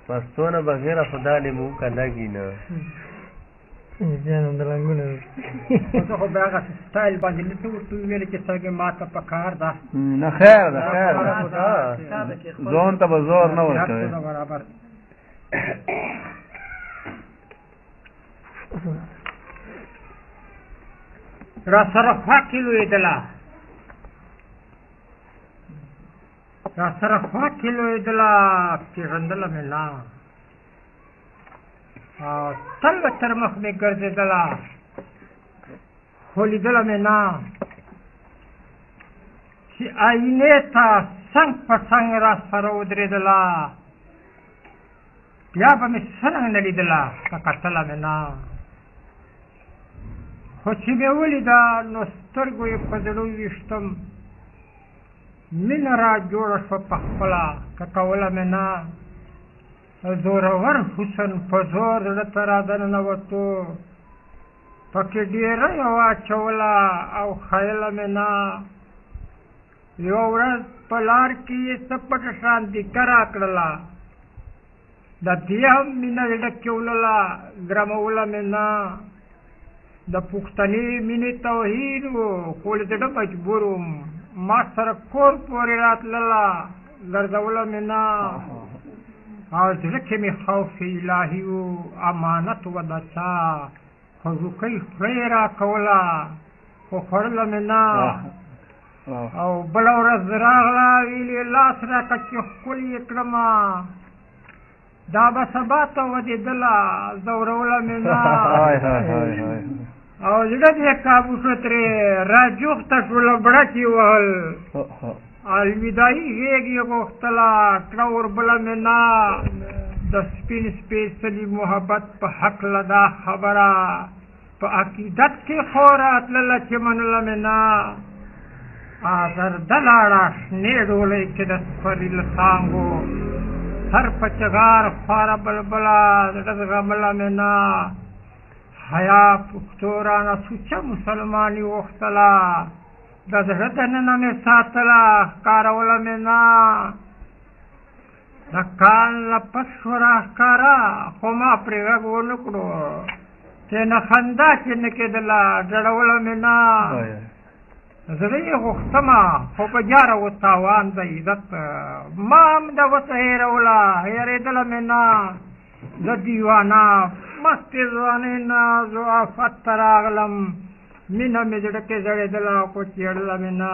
پښتون بغیر خدا له مو کلهږي نه جانم دلنګونه زه خو بیا هغه سټایل باندې نه څه ورته وویل چې څنګه ماته په کار ده نه خیر ده خیر ځان ته به زور نه ورکوي برابر را سره خوا کې لوېدله را سره خوا کې لوېدله پېژندله مې نه تل به تر مخ مې ګرځېدله خو لیدله مې نه چې آینې ته څنګ په څنګ را سره ودرېدله بیا به مې څرنګ نه لیدله که کتله مې نه خو چې مې ولیده نو سترګو یې په زړه وویشتم مینه را جوړه شوه په خپله که کوله مې نه زورور حسن په زور زړه ته را دننوتو پکې ډېره یې واچوله او ښایله مې نه یوه ورځ په لار کې یې څه پټه شان دیکه را کړله د دې هم مینه زړه کې ولله ګرموله مې نه د پښتنې مینې توهین و خو له زړه مجبور وم ما سره کور پورې راتلله ګرځوله مې نه او زړه کې مې خوف الهي و امانت و د چا خو روکۍ خوله یې راکوله خو خوړله مې نه او بله ورځ راغله ویل یې لاس راکړه چې ښکل یې کړمه دا به سبا ته ودېدله ځوروله مې نه او زړه دې کابو شو ترې راجوخته شوله بړک یې وهل الوداعي غېږ یې غوښتله کړه وربله مې نه د سپین سپېڅلي محبت په هکله دا خبره په عقیدت کې خو راتلله چې منله مې نه آزرده لاړه شنې ډولۍ کې د سپري له څانګو سر په چغار خواره بلبله زړه زغمله مې نه حیا پښتو رانه سوچه مسلماني غوښتله د زړه دننه مې ساتله ښکاروله مې نه د کال نه پس شوه راښکاره خو ما پرې غږ ونه کړو چې نه خندا چې نه کېدله ډړوله مې نه زړه یې غوښتمه خو په جاره و تاوان د عزت ما هم د وسه هېروله هېرېدله مې نه زه دیوانه مستې ځوانۍ نه ضعافت ته راغلم مینه مې زړه کې زړېدله خو چېړله مې نه